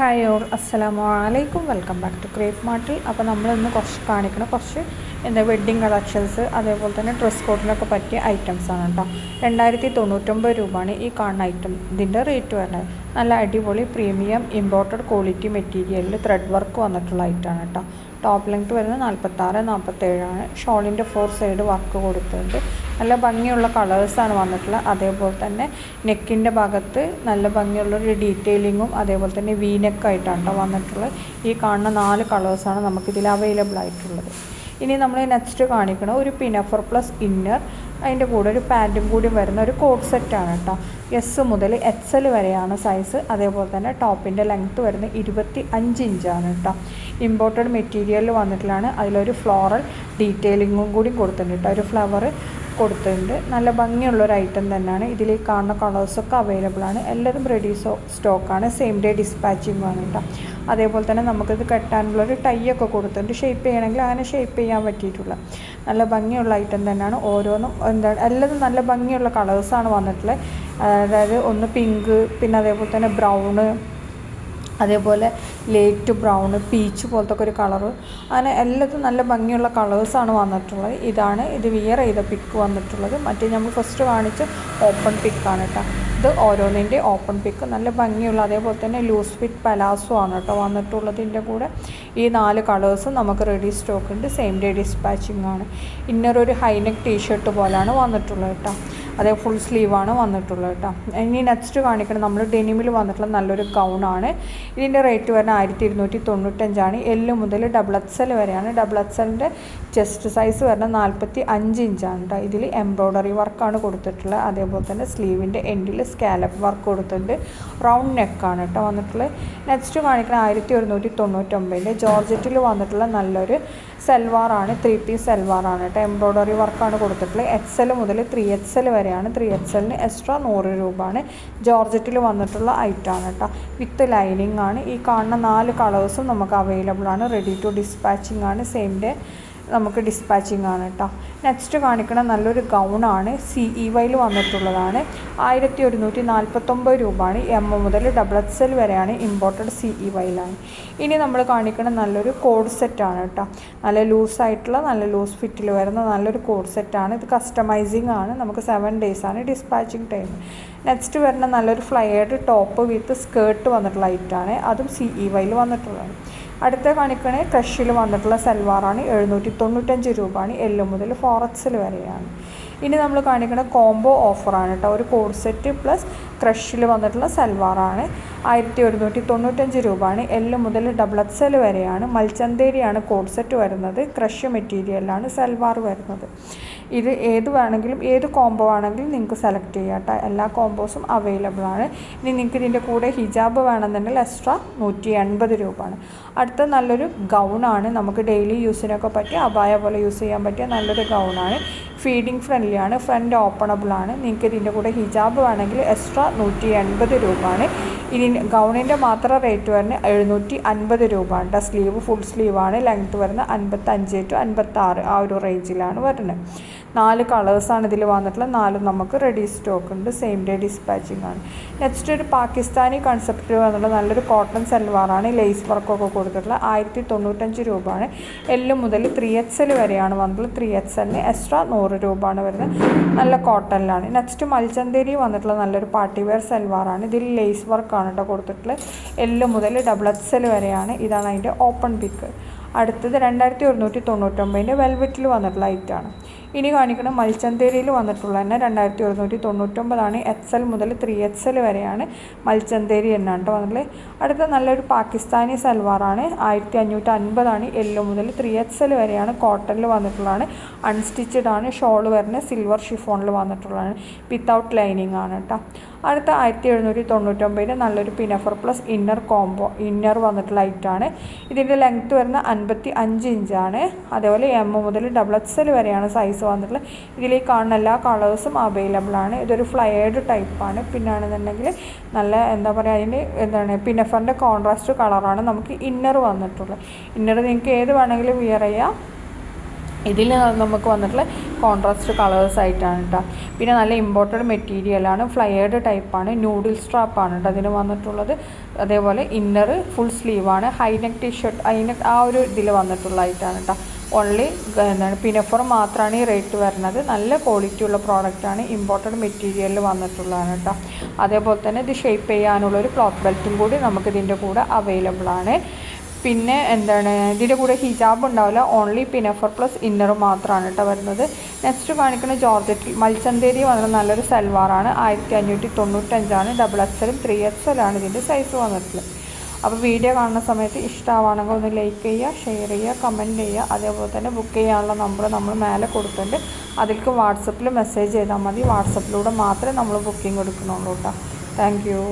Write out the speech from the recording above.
Hi all അസ്സലാമു അലൈക്കും. Welcome back to crepe മാർട്ടിൽ. അപ്പോൾ നമ്മളിന്ന് കുറച്ച് വെഡ്ഡിങ് കളക്ഷൻസ്, അതേപോലെ തന്നെ ഡ്രസ് കോഡിനൊക്കെ പറ്റിയ ഐറ്റംസാണ് കേട്ടോ. 2099 രൂപയാണ് ഈ കാണുന്ന ഐറ്റം. ഇതിൻ്റെ റേറ്റ് വരുന്നത് നല്ല അടിപൊളി പ്രീമിയം ഇമ്പോർട്ടഡ് ക്വാളിറ്റി മെറ്റീരിയലിൽ ത്രെഡ് വർക്ക് വന്നിട്ടുള്ള ഐറ്റമാണ് കേട്ടോ. ടോപ്പ് ലെങ്ത് വരുന്നത് 46-47 ഷോളിൻ്റെ 4 സൈഡ് വർക്ക് കൊടുത്തിട്ടുണ്ട്. നല്ല ഭംഗിയുള്ള കളേഴ്സാണ് വന്നിട്ടുള്ളത്. അതേപോലെ തന്നെ നെക്കിൻ്റെ ഭാഗത്ത് നല്ല ഭംഗിയുള്ളൊരു ഡീറ്റെയിലിങ്ങും അതേപോലെ തന്നെ വീനെക്കായിട്ടാണ് കേട്ടോ വന്നിട്ടുള്ളത്. ഈ കാണുന്ന 4 കളേഴ്സാണ് നമുക്കിതിൽ അവൈലബിൾ ആയിട്ടുള്ളത്. ഇനി നമ്മൾ നെക്സ്റ്റ് കാണിക്കണം ഒരു പിനഫർ പ്ലസ് ഇന്നർ, അതിൻ്റെ കൂടെ ഒരു പാൻറ്റും കൂടി വരുന്ന ഒരു കോട്ട് സെറ്റാണ് കേട്ടോ. എസ് മുതൽ XL വരെയാണ് സൈസ്. അതേപോലെ തന്നെ ടോപ്പിൻ്റെ ലെങ്ത്ത് വരുന്നത് 25 ഇഞ്ചാണ് കേട്ടോ. ഇമ്പോർട്ടഡ് മെറ്റീരിയൽ വന്നിട്ടുള്ളതാണ്. അതിലൊരു ഫ്ലോറൽ ഡീറ്റെയിലിങ്ങും കൂടി കൊടുത്തിട്ടുണ്ട് കേട്ടോ. ഒരു ഫ്ലവർ കൊടുത്തിട്ടുണ്ട്. നല്ല ഭംഗിയുള്ളൊരു ഐറ്റം തന്നെയാണ്. ഇതിൽ കാണുന്ന കളേഴ്സൊക്കെ അവൈലബിൾ ആണ്. എല്ലാതും റെഡി സ്റ്റോക്കാണ്. സെയിം ഡേ ഡിസ്പാച്ചിങ് ആണ് കേട്ടോ. അതേപോലെ തന്നെ നമുക്കിത് കെട്ടാനുള്ളൊരു ടൈ ഒക്കെ കൊടുത്തിട്ടുണ്ട്. ഷേപ്പ് ചെയ്യണമെങ്കിൽ അങ്ങനെ ഷേപ്പ് ചെയ്യാൻ പറ്റിയിട്ടുള്ള നല്ല ഭംഗിയുള്ള ഐറ്റം തന്നെയാണ്. ഓരോന്നും എല്ലാതും നല്ല ഭംഗിയുള്ള കളേഴ്സാണ് വന്നിട്ടുള്ളത്. അതായത് ഒന്ന് പിങ്ക്, പിന്നെ അതേപോലെ തന്നെ ബ്രൗണ്, അതേപോലെ ലൈറ്റ് ബ്രൗണ്, പീച്ച് പോലത്തെ ഒരു കളറ്, അങ്ങനെ എല്ലാതും നല്ല ഭംഗിയുള്ള കളേഴ്സാണ് വന്നിട്ടുള്ളത്. ഇത് വിയർ ചെയ്ത പിക്ക് വന്നിട്ടുള്ളത്. മറ്റേ നമ്മൾ ഫസ്റ്റ് കാണിച്ച ഓപ്പൺ പിക്കാണ് കേട്ടോ. ഇത് ഓരോന്നിൻ്റെ ഓപ്പൺ പിക്ക് നല്ല ഭംഗിയുള്ള, അതേപോലെ തന്നെ ലൂസ് ഫിറ്റ് പലാസോ ആണ് കേട്ടോ വന്നിട്ടുള്ളതിൻ്റെ കൂടെ. ഈ 4 കളേഴ്സും നമുക്ക് റെഡി സ്റ്റോക്ക് ഉണ്ട്. സെയിം ഡേ ഡിസ്പാച്ചിങ് ആണ്. ഇന്നൊരു ഹൈനെക്ക് ടീഷർട്ട് പോലെയാണ് വന്നിട്ടുള്ളത് കേട്ടോ. അതേ ഫുൾ സ്ലീവാണ് വന്നിട്ടുള്ളത് കേട്ടോ. ഇനി നെക്സ്റ്റ് കാണിക്കണം നമ്മൾ ഡെനിമിൽ വന്നിട്ടുള്ള നല്ലൊരു ഗൗണാണ്. ഇതിൻ്റെ റേറ്റ് വരുന്നത് 1295 L മുതൽ XXL വരെയാണ്. XXLൻ്റെ ചെസ്റ്റ് സൈസ് വരുന്നത് 45 ഇഞ്ചാണ് കേട്ടോ. ഇതിൽ എംബ്രോയ്ഡറി വർക്കാണ് കൊടുത്തിട്ടുള്ളത്. അതേപോലെ തന്നെ സ്ലീവിൻ്റെ എൻഡിൽ സ്കാലപ്പ് വർക്ക് കൊടുത്തിട്ടുണ്ട്. റൗണ്ട് നെക്കാണ് കേട്ടോ വന്നിട്ടുള്ളത്. നെക്സ്റ്റ് കാണിക്കുന്നത് 1199 ജോർജറ്റിൽ വന്നിട്ടുള്ള നല്ലൊരു സെൽവാറാണ്. 3 പീസ് സെൽവാറാണ് കേട്ടോ. എംബ്രോയ്ഡറി വർക്കാണ് കൊടുത്തിട്ടുള്ളത്. XL മുതൽ 3XL വരെയാണ്. 3XLന് എക്സ്ട്രാ 100 രൂപയാണ്. ജോർജറ്റിൽ വന്നിട്ടുള്ള ഐറ്റമാണ് കേട്ടോ. വിത്ത് ലൈനിങ് ആണ്. ഈ കാണുന്ന 4 കളേഴ്സും നമുക്ക് അവൈലബിൾ ആണ്. റെഡി ടു ഡിസ്പാച്ചിങ് ആണ്. സെയിം ഡേ നമുക്ക് ഡിസ്പാച്ചിങ് ആണ് കേട്ടോ. നെക്സ്റ്റ് കാണിക്കണം നല്ലൊരു ഗൗണാണ്. CEYയിൽ വന്നിട്ടുള്ളതാണ്. 1149 രൂപയാണ്. M മുതൽ XXL വരെയാണ്. ഇമ്പോർട്ടഡ് CEYയിലാണ്. ഇനി നമ്മൾ കാണിക്കണം നല്ലൊരു കോഡ് സെറ്റാണ് കേട്ടോ. നല്ല ലൂസായിട്ടുള്ള നല്ല ലൂസ് ഫിറ്റിൽ വരുന്ന നല്ലൊരു കോഡ് സെറ്റാണ്. ഇത് കസ്റ്റമൈസിങ് ആണ്. നമുക്ക് 7 days ആണ് ഡിസ്പാച്ചിങ് ടൈം. നെക്സ്റ്റ് വരുന്ന നല്ലൊരു ഫ്ലയേർഡ് ടോപ്പ് വിത്ത് സ്കേർട്ട് വന്നിട്ടുള്ള ഐറ്റാണ്. അതും CEYയിൽ വന്നിട്ടുള്ളതാണ്. അടുത്ത കാണിക്കണേ ക്രഷിൽ വന്നിട്ടുള്ള സൽവാറാണ്. 795 രൂപയാണ്. L മുതൽ 4XL വരെയാണ്. ഇനി നമ്മൾ കാണിക്കുന്ന കോംബോ ഓഫറാണ് കേട്ടോ. ഒരു കോഡ് സെറ്റ് പ്ലസ് ക്രഷിൽ വന്നിട്ടുള്ള സൽവാറാണ്. 1195 രൂപയാണ്. L മുതൽ XXL വരെയാണ്. മൽച്ചന്തേരിയാണ് കോഡ് സെറ്റ് വരുന്നത്. ക്രഷ് മെറ്റീരിയലാണ് സൽവാർ വരുന്നത്. ഇത് ഏത് കോംബോ ആണെങ്കിലും നിങ്ങൾക്ക് സെലക്ട് ചെയ്യാം കേട്ടോ. എല്ലാ കോംബോസും അവൈലബിൾ ആണ്. ഇനി നിങ്ങൾക്ക് ഇതിൻ്റെ കൂടെ ഹിജാബ് വേണമെന്നുണ്ടെങ്കിൽ എക്സ്ട്രാ 180 രൂപയാണ്. അടുത്ത നല്ലൊരു ഗൗണാണ്. നമുക്ക് ഡെയിലി യൂസിനൊക്കെ പറ്റിയ അബായ പോലെ യൂസ് ചെയ്യാൻ പറ്റിയ നല്ലൊരു ഗൗണാണ്. ഫീഡിങ് ഫ്രണ്ട്ലിയാണ്. ഫ്രണ്ട് ഓപ്പണബിൾ ആണ്. നിങ്ങൾക്ക് ഇതിൻ്റെ കൂടെ ഹിജാബ് വേണമെങ്കിൽ എക്സ്ട്രാ 180 രൂപയാണ്. ഇനി ഗൗണിൻ്റെ മാത്രം റേറ്റ് വരുന്നത് 750 രൂപ കേട്ടോ. Sleeve full സ്ലീവാണ്. ലെങ്ത്ത് വരുന്നത് 55 to 56 ആ ഒരു റേഞ്ചിലാണ് വരുന്നത്. 4 കളേഴ്സാണ് ഇതിൽ വന്നിട്ടുള്ളത്. 4 നമുക്ക് റെഡി സ്റ്റോക്ക് ഉണ്ട്. സെയിം ഡേ ഡിസ്പാച്ചിങ് ആണ്. നെക്സ്റ്റ് ഒരു പാകിസ്ഥാനി കൺസെപ്റ്റിൽ വന്നിട്ടുള്ള നല്ലൊരു കോട്ടൺ സൽവാറാണ്. ലേസ് വർക്കൊക്കെ കൊടുത്തിട്ടുള്ളത്. 1095 രൂപയാണ്. L മുതൽ 3XL വരെയാണ് വന്നിട്ടുള്ളത്. 3XLന് എക്സ്ട്രാ 100 രൂപയാണ് വരുന്നത്. നല്ല കോട്ടണിലാണ്. നെക്സ്റ്റ് മൽച്ചന്തേരി വന്നിട്ടുള്ള നല്ലൊരു പാർട്ടി വെയർ സൽവാറാണ്. ഇതിൽ ലേസ് വർക്കാണ് കേട്ടോ കൊടുത്തിട്ടുള്ളത്. L മുതൽ XXL വരെയാണ്. ഇതാണ് അതിൻ്റെ ഓപ്പൺ പിക്ക്. അടുത്തത് 2199 വെൽവെറ്റിൽ വന്നിട്ടുള്ള ഐറ്റാണ്. ഇനി കാണിക്കുന്നത് മൽച്ചന്തേരിയിൽ വന്നിട്ടുള്ള തന്നെ 2199 XL മുതൽ 3XL വരെയാണ്. മൽച്ചന്തേരി എന്നാണ് കേട്ടോ വന്നിട്ടുള്ളത്. അടുത്ത നല്ലൊരു പാകിസ്ഥാനി സൽവാറാണ്. 1550 L മുതൽ 3XL വരെയാണ്. കോട്ടണിൽ വന്നിട്ടുള്ളതാണ്. അൺസ്റ്റിച്ചഡ് ആണ്. ഷോൾ വരുന്നത് സിൽവർ ഷിഫോണിൽ വന്നിട്ടുള്ളതാണ്. വിത്തൗട്ട് ലൈനിങ് ആണ് കേട്ടോ. അടുത്ത 1799 നല്ലൊരു പിനഫർ പ്ലസ് ഇന്നർ വന്നിട്ടുള്ള ഐറ്റാണ്. ഇതിൻ്റെ ലെങ്ത്ത് വരുന്ന 55 ഇഞ്ചാണ്. അതേപോലെ M മുതൽ XXL വരെയാണ് സൈസ് വന്നിട്ടുള്ളത്. ഇതിൽ കാണുന്ന എല്ലാ കളേഴ്സും അവൈലബിൾ ആണ്. ഇതൊരു ഫ്ലയേർഡ് ടൈപ്പാണ്. പിന്നാണെന്നുണ്ടെങ്കിൽ നല്ല അതിന് പിനഫറിൻ്റെ കോൺട്രാസ്റ്റ് കളറാണ് നമുക്ക് ഇന്നർ വന്നിട്ടുള്ളത്. ഇന്നർ നിങ്ങൾക്ക് ഏത് വേണമെങ്കിലും വിയർ ചെയ്യാം. ഇതിൽ നമുക്ക് വന്നിട്ടുള്ള കോൺട്രാസ്റ്റ് കളേഴ്സ് ആയിട്ടാണ് കേട്ടോ. പിന്നെ നല്ല ഇമ്പോർട്ടഡ് മെറ്റീരിയലാണ്, ഫ്ലയേർഡ് ടൈപ്പാണ്, നൂഡിൽ സ്ട്രാപ്പാണ് കേട്ടോ അതിന് വന്നിട്ടുള്ളത്. അതേപോലെ ഇന്നർ ഫുൾ സ്ലീവാണ്, ഹൈനെക്ക് ടീഷർട്ട് ഹൈനെക്ക് ആ ഒരു ഇതിൽ വന്നിട്ടുള്ളതായിട്ടാണ് കേട്ടോ. ഓൺലി എന്താണ് പിനഫോർ മാത്രമാണ് ഈ റേറ്റ് വരുന്നത്. നല്ല ക്വാളിറ്റി ഉള്ള പ്രോഡക്റ്റാണ്, ഇമ്പോർട്ടഡ് മെറ്റീരിയലിൽ വന്നിട്ടുള്ളതാണ് കേട്ടോ. അതേപോലെ തന്നെ ഇത് ഷേപ്പ് ചെയ്യാനുള്ളൊരു ക്ലോത്ത് ബെൽറ്റും കൂടി നമുക്ക് ഇതിൻ്റെ കൂടെ അവൈലബിൾ ആണ്. പിന്നെ എന്താണ് ഇതിൻ്റെ കൂടെ ഹിജാബ് ഉണ്ടാവില്ല, ഓൺലി പിനഫർ പ്ലസ് ഇന്നർ മാത്രമാണ് കേട്ടോ വരുന്നത്. നെക്സ്റ്റ് കാണിക്കുന്ന ജോർജറ്റിൽ മൽച്ചന്തേരി വന്നിട്ട് നല്ലൊരു സൽവാറാണ്, 1595 ഡബിൾ എക്സലും 3XL ആണ് ഇതിൻ്റെ സൈസ് വന്നിട്ടുള്ളത്. അപ്പോൾ വീഡിയോ കാണുന്ന സമയത്ത് ഇഷ്ടമാണെങ്കിൽ ഒന്ന് ലൈക്ക് ചെയ്യുക, ഷെയർ ചെയ്യുക, കമൻറ്റ് ചെയ്യുക. അതേപോലെ തന്നെ ബുക്ക് ചെയ്യാനുള്ള നമ്പർ നമ്മൾ മേലെ കൊടുത്തിട്ടുണ്ട്, അതിലേക്ക് വാട്സപ്പിൽ മെസ്സേജ് ചെയ്താൽ മതി. വാട്സപ്പിലൂടെ മാത്രമേ നമ്മൾ ബുക്കിംഗ് എടുക്കുന്നുള്ളൂ കേട്ടോ. Thank you.